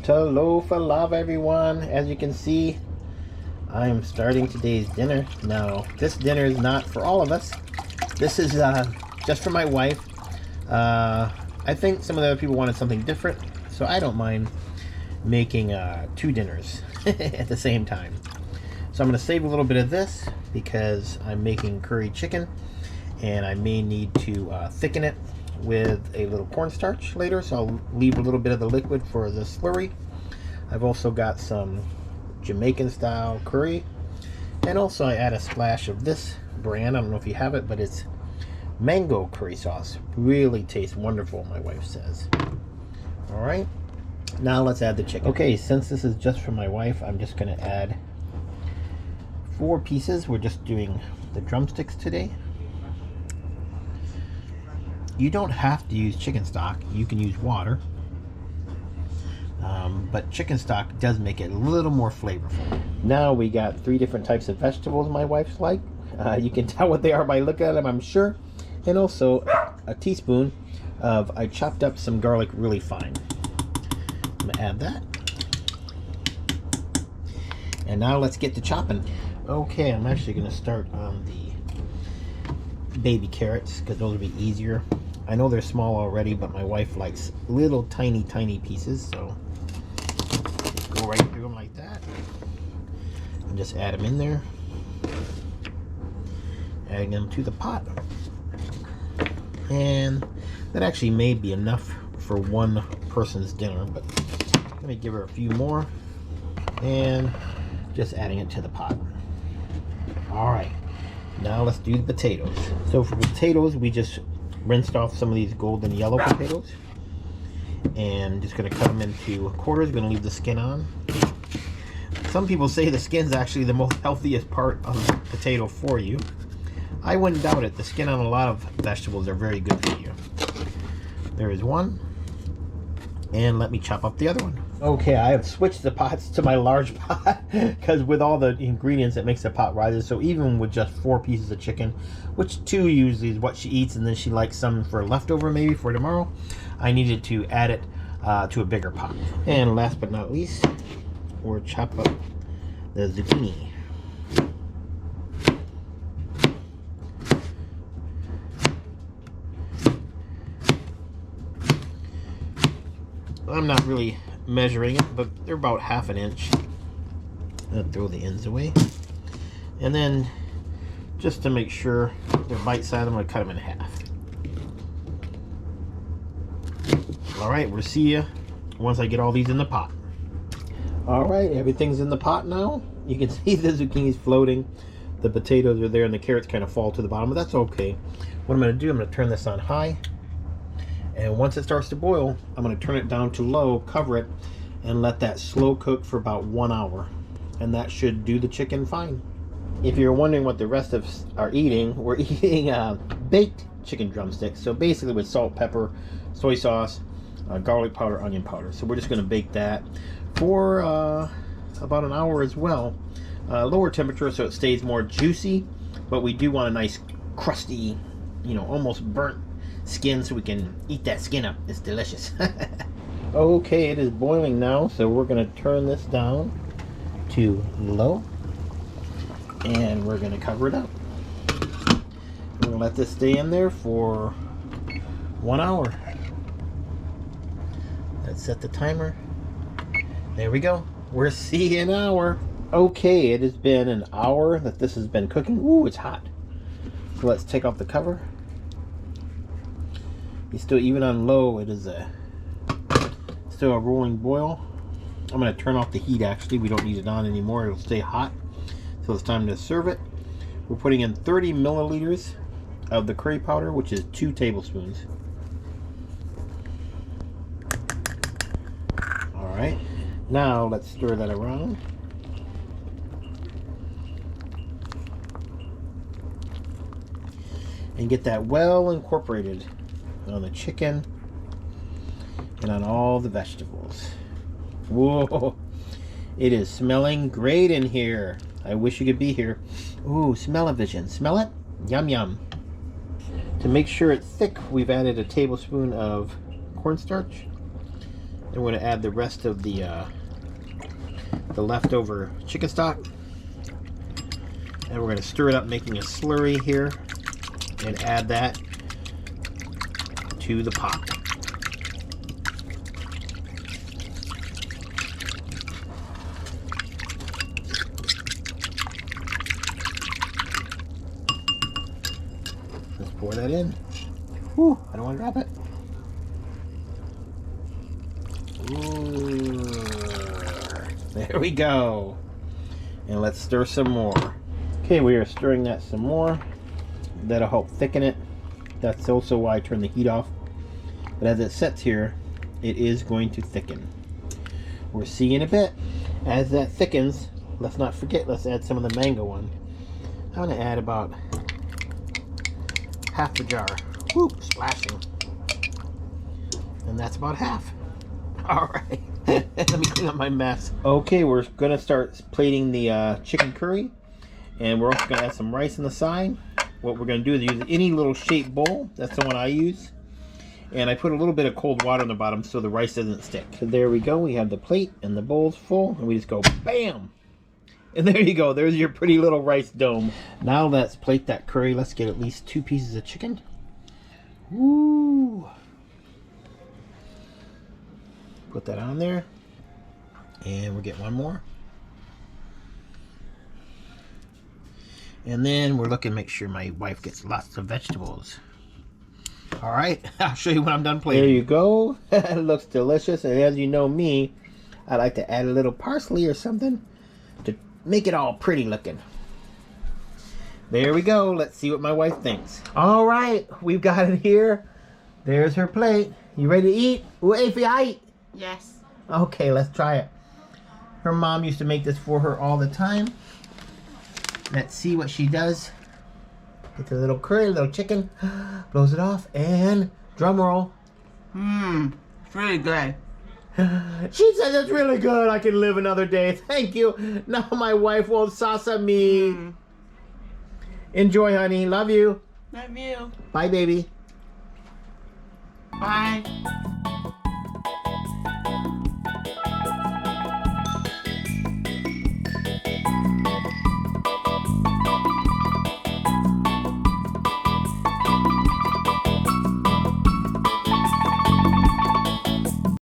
Talofa lava, everyone. As you can see, I am starting today's dinner. Now, this dinner is not for all of us. This is just for my wife. I think some of the other people wanted something different, so I don't mind making 2 dinners at the same time. So I'm going to save a little bit of this because I'm making curry chicken, and I may need to thicken it with a little cornstarch later, so I'll leave a little bit of the liquid for the slurry. I've also got some Jamaican style curry, and also I add a splash of this brand. I don't know if you have it, but it's mango curry sauce. Really tastes wonderful, my wife says. All right, now let's add the chicken. Okay, since this is just for my wife, I'm just going to add 4 pieces. We're just doing the drumsticks today. You don't have to use chicken stock. You can use water. But chicken stock does make it a little more flavorful. Now we got 3 different types of vegetables my wife's like. You can tell what they are by looking at them, I'm sure. And also a teaspoon of, I chopped up some garlic really fine. I'm gonna add that. And now let's get to chopping. Okay, I'm actually gonna start on the baby carrots because those will be easier. I know they're small already, but my wife likes little tiny pieces, so just go right through them like that and just add them in there, adding them to the pot. And that actually may be enough for one person's dinner, but let me give her a few more and just adding it to the pot. All right, now let's do the potatoes. So for potatoes, we just rinsed off some of these golden yellow potatoes and just going to cut them into quarters. Going to leave the skin on. Some people say the skin's actually the most healthiest part of the potato for you. I wouldn't doubt it. The skin on a lot of vegetables are very good for you. There is one, and let me chop up the other one. Okay, I have switched the pots to my large pot because with all the ingredients it makes the pot rises. So even with just 4 pieces of chicken, which 2 usually is what she eats, and then she likes some for leftover maybe for tomorrow, I needed to add it to a bigger pot. And last but not least, we'll chop up the zucchini. I'm not really measuring it, but they're about 1/2 inch. I'll throw the ends away. And then, just to make sure they're bite-sized, I'm going to cut them in half. Alright, we'll see you once I get all these in the pot. Alright, everything's in the pot now. You can see the zucchini's floating. The potatoes are there, and the carrots kind of fall to the bottom, but that's okay. What I'm going to do, I'm going to turn this on high. And once it starts to boil, I'm going to turn it down to low, cover it, and let that slow cook for about 1 hour. And that should do the chicken fine. If you're wondering what the rest of us are eating, we're eating baked chicken drumsticks. So basically with salt, pepper, soy sauce, garlic powder, onion powder. So we're just going to bake that for about an hour as well. Lower temperature so it stays more juicy, but we do want a nice crusty, almost burnt skin so we can eat that skin up. It's delicious. Okay, it is boiling now, so we're going to turn this down to low and we're going to cover it up. We're going to let this stay in there for 1 hour. Let's set the timer. There we go. We're seeing an hour. Okay, it has been an hour that this has been cooking. Ooh, it's hot. So let's take off the cover. It's still, even on low, it is still a rolling boil. I'm going to turn off the heat actually. We don't need it on anymore. It'll stay hot. So it's time to serve it. We're putting in 30 milliliters of the curry powder, which is 2 tablespoons. Alright, now let's stir that around. And get that well incorporated on the chicken and on all the vegetables. Whoa, it is smelling great in here. I wish you could be here. Ooh, smell-o-vision. Smell it? Yum yum. To make sure it's thick, we've added a tablespoon of cornstarch And we're going to add the rest of the leftover chicken stock. And we're going to stir it up, making a slurry here, and add that to the pot. Let's pour that in. Whew, I don't want to drop it. Ooh, there we go. And let's stir some more. Okay, we are stirring that some more. That'll help thicken it. That's also why I turn the heat off. But as it sets here, it is going to thicken. We'll see in a bit. As that thickens, let's not forget, let's add some of the mango one. I'm going to add about half the jar. Whoop, splashing. And that's about half. All right. Let me clean up my mess. Okay, we're going to start plating the chicken curry. And we're also going to add some rice on the side. What we're going to do is use any little shaped bowl. That's the one I use. And I put a little bit of cold water on the bottom so the rice doesn't stick. So there we go. We have the plate and the bowl's full. And we just go bam. And there you go. There's your pretty little rice dome. Now let's plate that curry. Let's get at least 2 pieces of chicken. Woo. Put that on there. And we'll get one more. And then we're looking to make sure my wife gets lots of vegetables. All right, I'll show you when I'm done plating. There you go. It looks delicious. And as you know me, I like to add a little parsley or something to make it all pretty looking. There we go. Let's see what my wife thinks. All right, we've got it here. There's her plate. You ready to eat? Wait for you eat. Yes. Okay, let's try it. Her mom used to make this for her all the time. Let's see what she does. Get the little curry, little chicken, blows it off, and drum roll. It's really good. She says it's really good. I can live another day. Thank you. Now my wife won't SASA me. Enjoy, honey. Love you. Love you. Bye, baby. Bye.